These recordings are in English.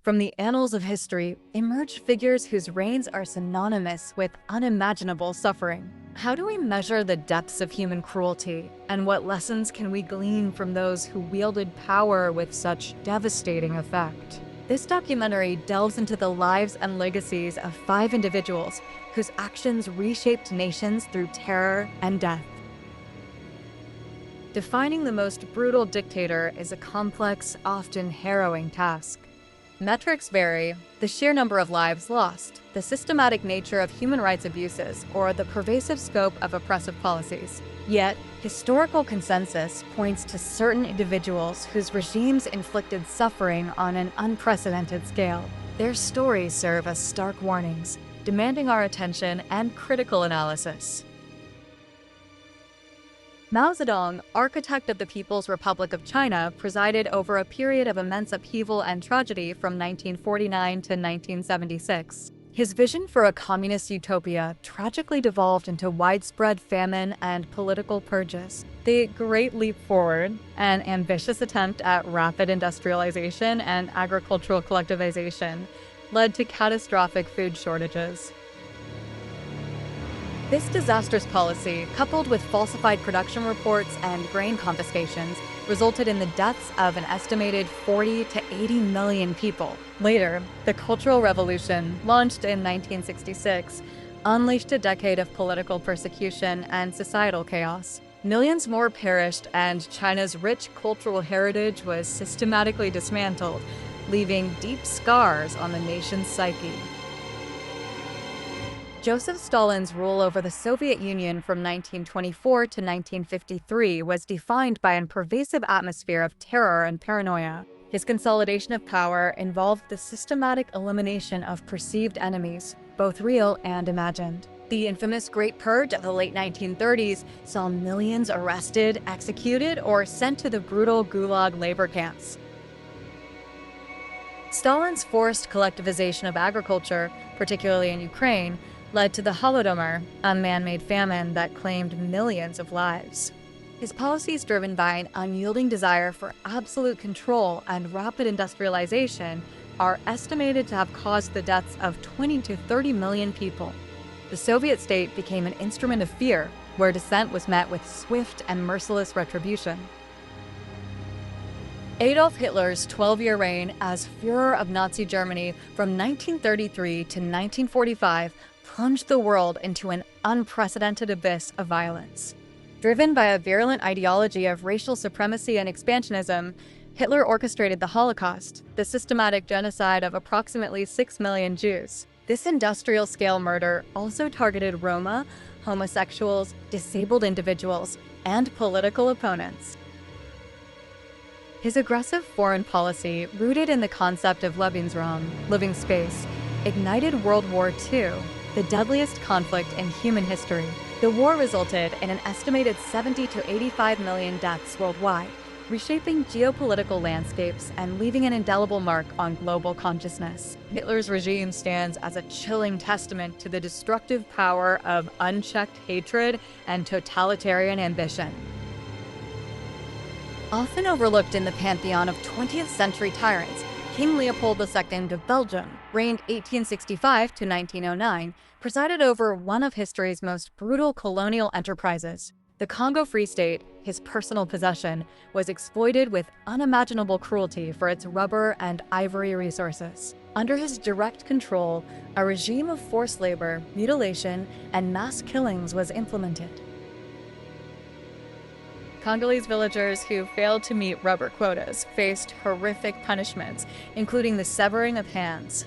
From the annals of history emerge figures whose reigns are synonymous with unimaginable suffering. How do we measure the depths of human cruelty, and what lessons can we glean from those who wielded power with such devastating effect? This documentary delves into the lives and legacies of 5 individuals whose actions reshaped nations through terror and death. Defining the most brutal dictator is a complex, often harrowing task. Metrics vary: the sheer number of lives lost, the systematic nature of human rights abuses, or the pervasive scope of oppressive policies. Yet, historical consensus points to certain individuals whose regimes inflicted suffering on an unprecedented scale. Their stories serve as stark warnings, demanding our attention and critical analysis. Mao Zedong, architect of the People's Republic of China, presided over a period of immense upheaval and tragedy from 1949 to 1976. His vision for a communist utopia tragically devolved into widespread famine and political purges. The Great Leap Forward, an ambitious attempt at rapid industrialization and agricultural collectivization, led to catastrophic food shortages. This disastrous policy, coupled with falsified production reports and grain confiscations, resulted in the deaths of an estimated 40 to 80 million people. Later, the Cultural Revolution, launched in 1966, unleashed a decade of political persecution and societal chaos. Millions more perished, and China's rich cultural heritage was systematically dismantled, leaving deep scars on the nation's psyche. Joseph Stalin's rule over the Soviet Union from 1924 to 1953 was defined by a pervasive atmosphere of terror and paranoia. His consolidation of power involved the systematic elimination of perceived enemies, both real and imagined. The infamous Great Purge of the late 1930s saw millions arrested, executed, or sent to the brutal Gulag labor camps. Stalin's forced collectivization of agriculture, particularly in Ukraine, led to the Holodomor, a man-made famine that claimed millions of lives. His policies, driven by an unyielding desire for absolute control and rapid industrialization, are estimated to have caused the deaths of 20 to 30 million people. The Soviet state became an instrument of fear, where dissent was met with swift and merciless retribution. Adolf Hitler's 12-year reign as Führer of Nazi Germany from 1933 to 1945 plunged the world into an unprecedented abyss of violence. Driven by a virulent ideology of racial supremacy and expansionism, Hitler orchestrated the Holocaust, the systematic genocide of approximately 6 million Jews. This industrial-scale murder also targeted Roma, homosexuals, disabled individuals, and political opponents. His aggressive foreign policy, rooted in the concept of Lebensraum, living space, ignited World War II, the deadliest conflict in human history. The war resulted in an estimated 70 to 85 million deaths worldwide, reshaping geopolitical landscapes and leaving an indelible mark on global consciousness. Hitler's regime stands as a chilling testament to the destructive power of unchecked hatred and totalitarian ambition. Often overlooked in the pantheon of 20th century tyrants, King Leopold II of Belgium, reigned 1865 to 1909, presided over one of history's most brutal colonial enterprises. The Congo Free State, his personal possession, was exploited with unimaginable cruelty for its rubber and ivory resources. Under his direct control, a regime of forced labor, mutilation, and mass killings was implemented. Congolese villagers who failed to meet rubber quotas faced horrific punishments, including the severing of hands.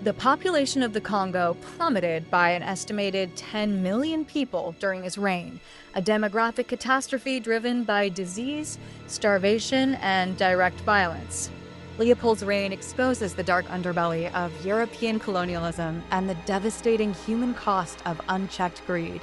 The population of the Congo plummeted by an estimated 10 million people during his reign, a demographic catastrophe driven by disease, starvation, and direct violence. Leopold's reign exposes the dark underbelly of European colonialism and the devastating human cost of unchecked greed.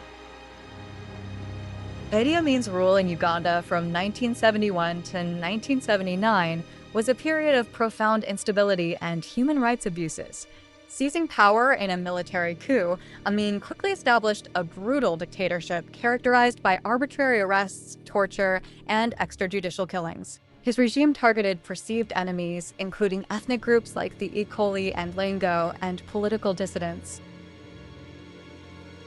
Idi Amin's rule in Uganda from 1971 to 1979 was a period of profound instability and human rights abuses. Seizing power in a military coup, Amin quickly established a brutal dictatorship characterized by arbitrary arrests, torture, and extrajudicial killings. His regime targeted perceived enemies, including ethnic groups like the Ikoli and Lengo, and political dissidents.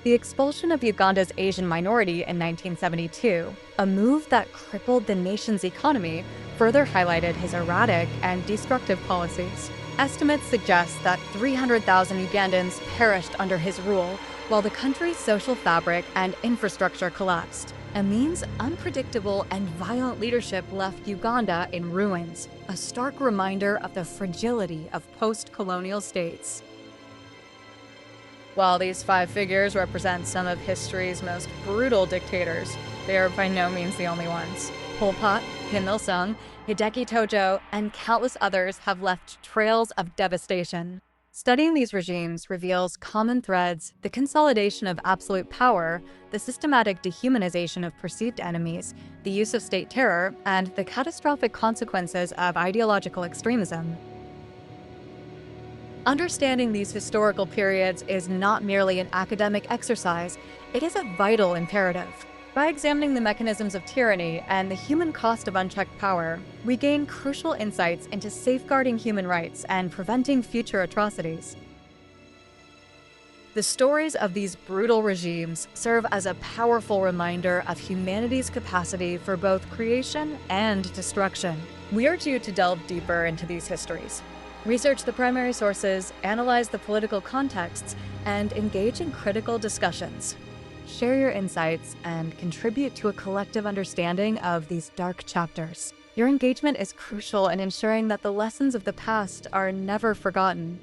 The expulsion of Uganda's Asian minority in 1972, a move that crippled the nation's economy, further highlighted his erratic and destructive policies. Estimates suggest that 300,000 Ugandans perished under his rule, while the country's social fabric and infrastructure collapsed. Amin's unpredictable and violent leadership left Uganda in ruins, a stark reminder of the fragility of post-colonial states. While these 5 figures represent some of history's most brutal dictators, they are by no means the only ones. Pol Pot, Kim Il-sung, Hideki Tojo, and countless others have left trails of devastation. Studying these regimes reveals common threads: the consolidation of absolute power, the systematic dehumanization of perceived enemies, the use of state terror, and the catastrophic consequences of ideological extremism. Understanding these historical periods is not merely an academic exercise, it is a vital imperative. By examining the mechanisms of tyranny and the human cost of unchecked power, we gain crucial insights into safeguarding human rights and preventing future atrocities. The stories of these brutal regimes serve as a powerful reminder of humanity's capacity for both creation and destruction. We urge you to delve deeper into these histories. Research the primary sources, analyze the political contexts, and engage in critical discussions. Share your insights and contribute to a collective understanding of these dark chapters. Your engagement is crucial in ensuring that the lessons of the past are never forgotten.